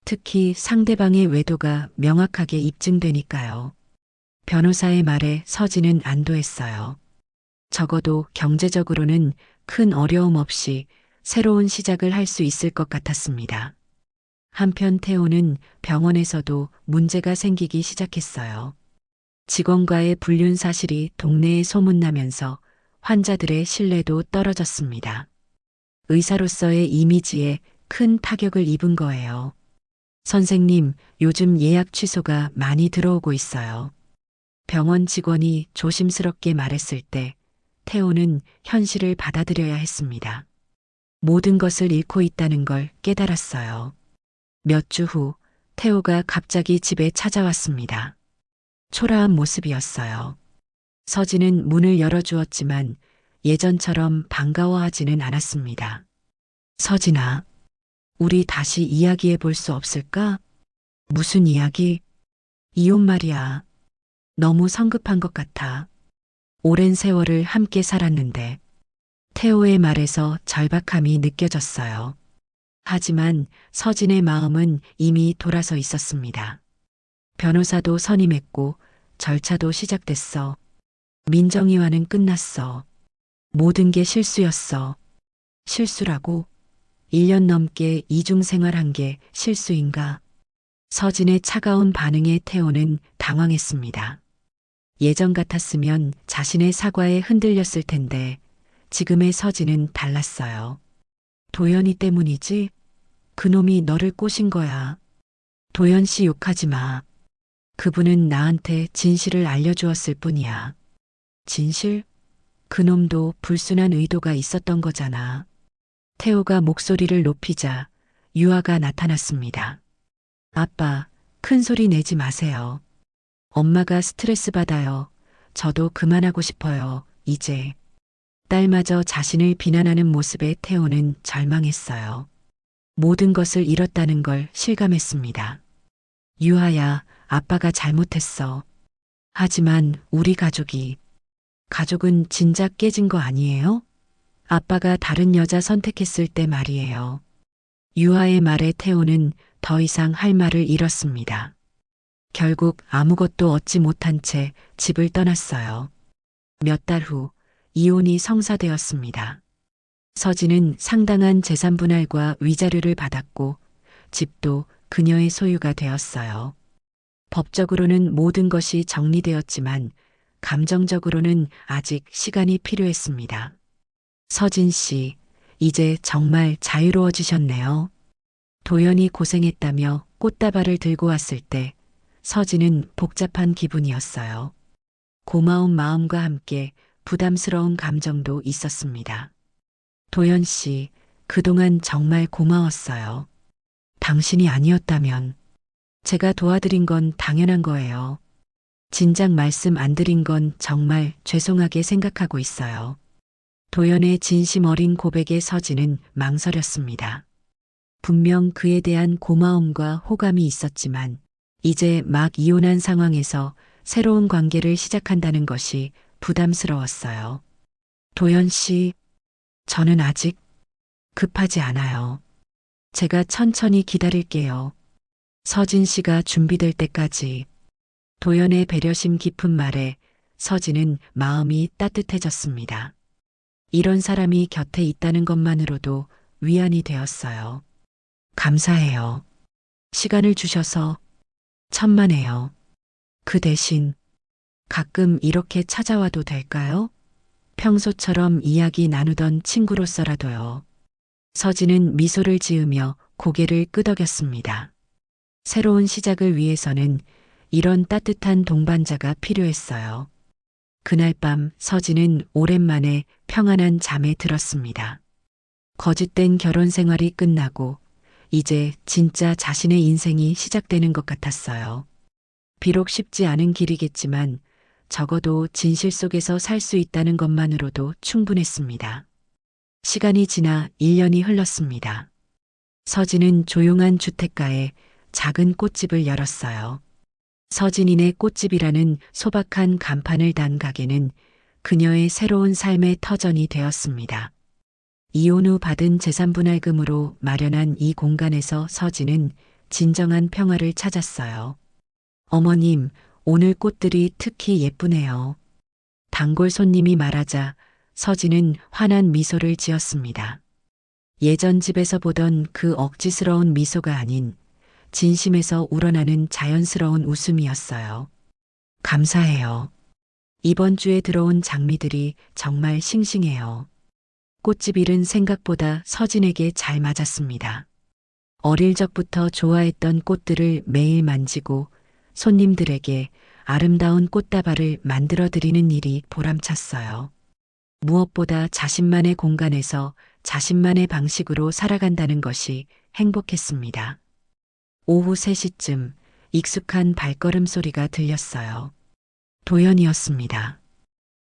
특히 상대방의 외도가 명확하게 입증되니까요. 변호사의 말에 서진은 안도했어요. 적어도 경제적으로는 큰 어려움 없이 새로운 시작을 할 수 있을 것 같았습니다. 한편 태호는 병원에서도 문제가 생기기 시작했어요. 직원과의 불륜 사실이 동네에 소문나면서 환자들의 신뢰도 떨어졌습니다. 의사로서의 이미지에 큰 타격을 입은 거예요. 선생님, 요즘 예약 취소가 많이 들어오고 있어요. 병원 직원이 조심스럽게 말했을 때 태호는 현실을 받아들여야 했습니다. 모든 것을 잃고 있다는 걸 깨달았어요. 몇 주 후 태호가 갑자기 집에 찾아왔습니다. 초라한 모습이었어요. 서진은 문을 열어주었지만 예전처럼 반가워하지는 않았습니다. 서진아, 우리 다시 이야기해 볼 수 없을까? 무슨 이야기? 이혼 말이야. 너무 성급한 것 같아. 오랜 세월을 함께 살았는데. 태호의 말에서 절박함이 느껴졌어요. 하지만 서진의 마음은 이미 돌아서 있었습니다. 변호사도 선임했고 절차도 시작됐어. 민정이와는 끝났어. 모든 게 실수였어. 실수라고? 1년 넘게 이중 생활한 게 실수인가? 서진의 차가운 반응에 태호는 당황했습니다. 예전 같았으면 자신의 사과에 흔들렸을 텐데 지금의 서진은 달랐어요. 도연이 때문이지? 그놈이 너를 꼬신 거야. 도연 씨 욕하지 마. 그분은 나한테 진실을 알려주었을 뿐이야. 진실? 그놈도 불순한 의도가 있었던 거잖아. 태호가 목소리를 높이자 유아가 나타났습니다. 아빠, 큰 소리 내지 마세요. 엄마가 스트레스 받아요. 저도 그만하고 싶어요. 이제. 딸마저 자신을 비난하는 모습에 태호는 절망했어요. 모든 것을 잃었다는 걸 실감했습니다. 유아야, 아빠가 잘못했어. 하지만 우리 가족은 진작 깨진 거 아니에요? 아빠가 다른 여자 선택했을 때 말이에요. 유아의 말에 태호는 더 이상 할 말을 잃었습니다. 결국 아무것도 얻지 못한 채 집을 떠났어요. 몇 달 후 이혼이 성사되었습니다. 서진은 상당한 재산 분할과 위자료를 받았고 집도 그녀의 소유가 되었어요. 법적으로는 모든 것이 정리되었지만 감정적으로는 아직 시간이 필요했습니다. 서진 씨, 이제 정말 자유로워지셨네요. 도연이 고생했다며 꽃다발을 들고 왔을 때 서진은 복잡한 기분이었어요. 고마운 마음과 함께 부담스러운 감정도 있었습니다. 도연 씨, 그동안 정말 고마웠어요. 당신이 아니었다면 제가 도와드린 건 당연한 거예요. 진작 말씀 안 드린 건 정말 죄송하게 생각하고 있어요. 도연의 진심 어린 고백에 서진은 망설였습니다. 분명 그에 대한 고마움과 호감이 있었지만 이제 막 이혼한 상황에서 새로운 관계를 시작한다는 것이 부담스러웠어요. 도연 씨, 저는 아직 급하지 않아요. 제가 천천히 기다릴게요. 서진 씨가 준비될 때까지. 도연의 배려심 깊은 말에 서진은 마음이 따뜻해졌습니다. 이런 사람이 곁에 있다는 것만으로도 위안이 되었어요. 감사해요. 시간을 주셔서 천만에요. 그 대신 가끔 이렇게 찾아와도 될까요? 평소처럼 이야기 나누던 친구로서라도요. 서진은 미소를 지으며 고개를 끄덕였습니다. 새로운 시작을 위해서는 이런 따뜻한 동반자가 필요했어요. 그날 밤 서진은 오랜만에 평안한 잠에 들었습니다. 거짓된 결혼 생활이 끝나고 이제 진짜 자신의 인생이 시작되는 것 같았어요. 비록 쉽지 않은 길이겠지만 적어도 진실 속에서 살 수 있다는 것만으로도 충분했습니다. 시간이 지나 1년이 흘렀습니다. 서진은 조용한 주택가에 작은 꽃집을 열었어요. 서진이네 꽃집이라는 소박한 간판을 단 가게는 그녀의 새로운 삶의 터전이 되었습니다. 이혼 후 받은 재산분할금으로 마련한 이 공간에서 서진은 진정한 평화를 찾았어요. 어머님, 오늘 꽃들이 특히 예쁘네요. 단골 손님이 말하자 서진은 환한 미소를 지었습니다. 예전 집에서 보던 그 억지스러운 미소가 아닌 진심에서 우러나는 자연스러운 웃음이었어요. 감사해요. 이번 주에 들어온 장미들이 정말 싱싱해요. 꽃집 일은 생각보다 서진에게 잘 맞았습니다. 어릴 적부터 좋아했던 꽃들을 매일 만지고 손님들에게 아름다운 꽃다발을 만들어 드리는 일이 보람찼어요. 무엇보다 자신만의 공간에서 자신만의 방식으로 살아간다는 것이 행복했습니다. 오후 3시쯤 익숙한 발걸음 소리가 들렸어요. 도연이었습니다.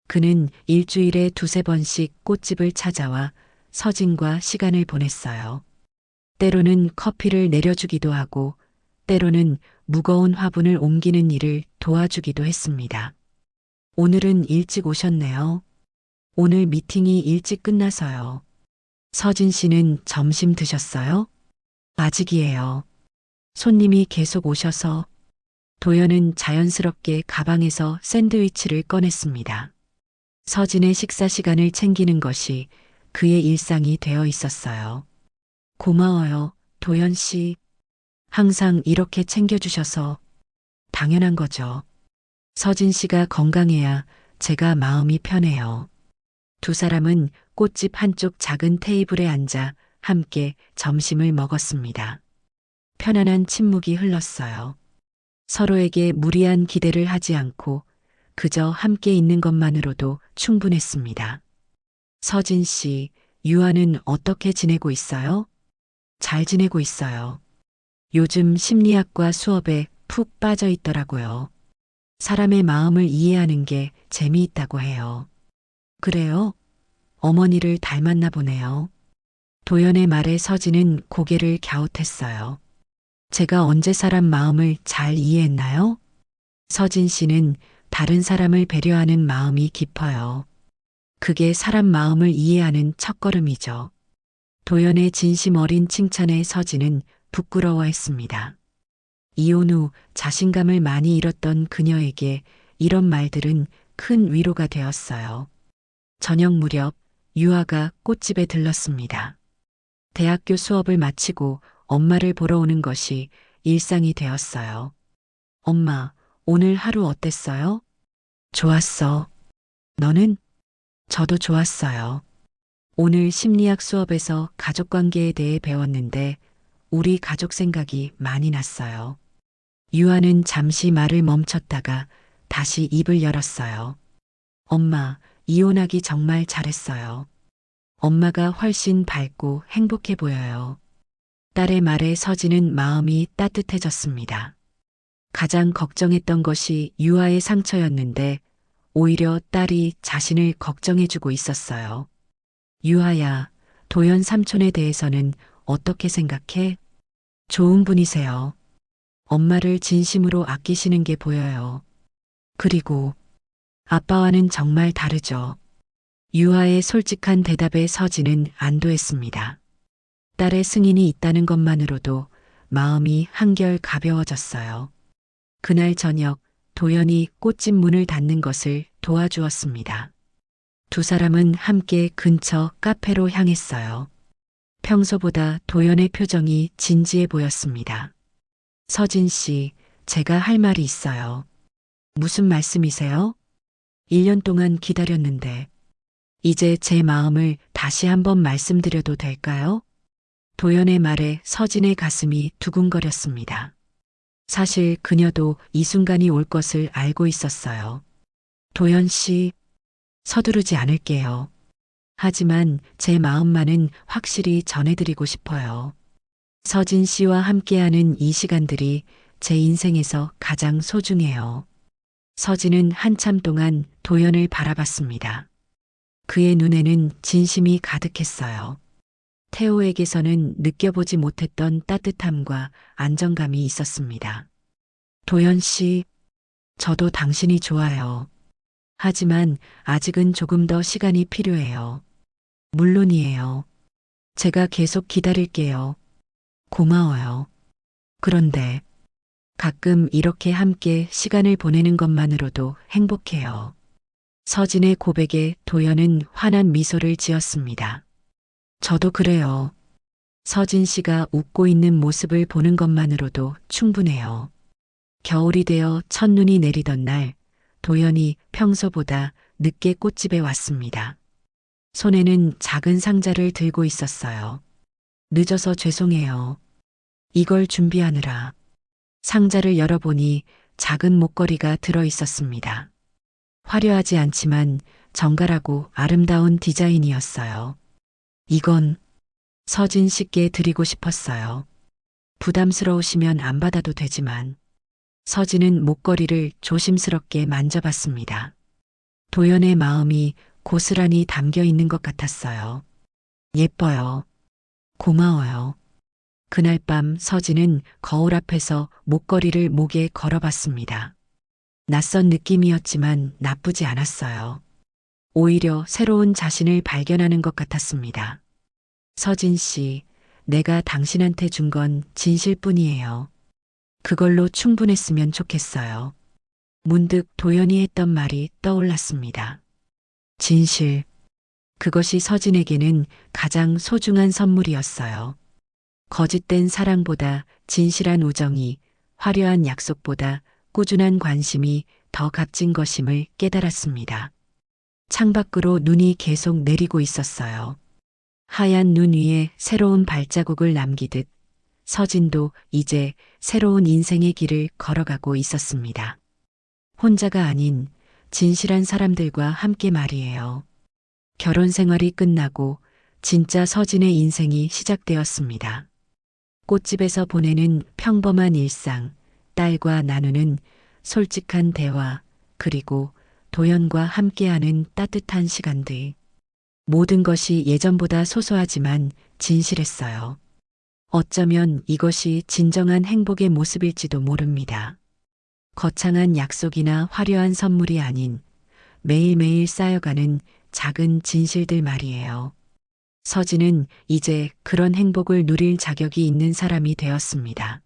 그는 일주일에 2~3번씩 꽃집을 찾아와 서진과 시간을 보냈어요. 때로는 커피를 내려주기도 하고 때로는 무거운 화분을 옮기는 일을 도와주기도 했습니다. 오늘은 일찍 오셨네요. 오늘 미팅이 일찍 끝나서요. 서진 씨는 점심 드셨어요? 아직이에요. 손님이 계속 오셔서. 도연은 자연스럽게 가방에서 샌드위치를 꺼냈습니다. 서진의 식사 시간을 챙기는 것이 그의 일상이 되어 있었어요. 고마워요, 도연 씨. 항상 이렇게 챙겨주셔서 당연한 거죠. 서진 씨가 건강해야 제가 마음이 편해요. 두 사람은 꽃집 한쪽 작은 테이블에 앉아 함께 점심을 먹었습니다. 편안한 침묵이 흘렀어요. 서로에게 무리한 기대를 하지 않고 그저 함께 있는 것만으로도 충분했습니다. 서진 씨, 유아는 어떻게 지내고 있어요? 잘 지내고 있어요. 요즘 심리학과 수업에 푹 빠져 있더라고요. 사람의 마음을 이해하는 게 재미있다고 해요. 그래요? 어머니를 닮았나 보네요. 도연의 말에 서진은 고개를 갸웃했어요. 제가 언제 사람 마음을 잘 이해했나요? 서진 씨는 다른 사람을 배려하는 마음이 깊어요. 그게 사람 마음을 이해하는 첫걸음이죠. 도연의 진심 어린 칭찬에 서진은 부끄러워했습니다. 이혼 후 자신감을 많이 잃었던 그녀에게 이런 말들은 큰 위로가 되었어요. 저녁 무렵 유아가 꽃집에 들렀습니다. 대학교 수업을 마치고 엄마를 보러 오는 것이 일상이 되었어요. 엄마, 오늘 하루 어땠어요? 좋았어. 너는? 저도 좋았어요. 오늘 심리학 수업에서 가족관계에 대해 배웠는데 우리 가족 생각이 많이 났어요. 유아는 잠시 말을 멈췄다가 다시 입을 열었어요. 엄마, 이혼하기 정말 잘했어요. 엄마가 훨씬 밝고 행복해 보여요. 딸의 말에 서진은 마음이 따뜻해졌습니다. 가장 걱정했던 것이 유아의 상처였는데 오히려 딸이 자신을 걱정해주고 있었어요. 유아야, 도연 삼촌에 대해서는 어떻게 생각해? 좋은 분이세요. 엄마를 진심으로 아끼시는 게 보여요. 그리고 아빠와는 정말 다르죠. 유아의 솔직한 대답에 서진은 안도했습니다. 딸의 승인이 있다는 것만으로도 마음이 한결 가벼워졌어요. 그날 저녁 도연이 꽃집 문을 닫는 것을 도와주었습니다. 두 사람은 함께 근처 카페로 향했어요. 평소보다 도연의 표정이 진지해 보였습니다. 서진 씨, 제가 할 말이 있어요. 무슨 말씀이세요? 1년 동안 기다렸는데 이제 제 마음을 다시 한번 말씀드려도 될까요? 도연의 말에 서진의 가슴이 두근거렸습니다. 사실 그녀도 이 순간이 올 것을 알고 있었어요. 도연 씨, 서두르지 않을게요. 하지만 제 마음만은 확실히 전해드리고 싶어요. 서진 씨와 함께하는 이 시간들이 제 인생에서 가장 소중해요. 서진은 한참 동안 도연을 바라봤습니다. 그의 눈에는 진심이 가득했어요. 태호에게서는 느껴보지 못했던 따뜻함과 안정감이 있었습니다. 도연 씨, 저도 당신이 좋아요. 하지만 아직은 조금 더 시간이 필요해요. 물론이에요. 제가 계속 기다릴게요. 고마워요. 그런데 가끔 이렇게 함께 시간을 보내는 것만으로도 행복해요. 서진의 고백에 도연은 환한 미소를 지었습니다. 저도 그래요. 서진 씨가 웃고 있는 모습을 보는 것만으로도 충분해요. 겨울이 되어 첫눈이 내리던 날, 도연이 평소보다 늦게 꽃집에 왔습니다. 손에는 작은 상자를 들고 있었어요. 늦어서 죄송해요. 이걸 준비하느라. 상자를 열어보니 작은 목걸이가 들어 있었습니다. 화려하지 않지만 정갈하고 아름다운 디자인이었어요. 이건 서진 씨께 드리고 싶었어요. 부담스러우시면 안 받아도 되지만. 서진은 목걸이를 조심스럽게 만져봤습니다. 도연의 마음이 고스란히 담겨 있는 것 같았어요. 예뻐요. 고마워요. 그날 밤 서진은 거울 앞에서 목걸이를 목에 걸어봤습니다. 낯선 느낌이었지만 나쁘지 않았어요. 오히려 새로운 자신을 발견하는 것 같았습니다. 서진 씨, 내가 당신한테 준 건 진실뿐이에요. 그걸로 충분했으면 좋겠어요. 문득 도연이 했던 말이 떠올랐습니다. 진실. 그것이 서진에게는 가장 소중한 선물이었어요. 거짓된 사랑보다 진실한 우정이, 화려한 약속보다 꾸준한 관심이 더 값진 것임을 깨달았습니다. 창밖으로 눈이 계속 내리고 있었어요. 하얀 눈 위에 새로운 발자국을 남기듯 서진도 이제 새로운 인생의 길을 걸어가고 있었습니다. 혼자가 아닌 진실한 사람들과 함께 말이에요. 결혼 생활이 끝나고 진짜 서진의 인생이 시작되었습니다. 꽃집에서 보내는 평범한 일상, 딸과 나누는 솔직한 대화, 그리고 도연과 함께하는 따뜻한 시간들. 모든 것이 예전보다 소소하지만 진실했어요. 어쩌면 이것이 진정한 행복의 모습일지도 모릅니다. 거창한 약속이나 화려한 선물이 아닌 매일매일 쌓여가는 작은 진실들 말이에요. 서진은 이제 그런 행복을 누릴 자격이 있는 사람이 되었습니다.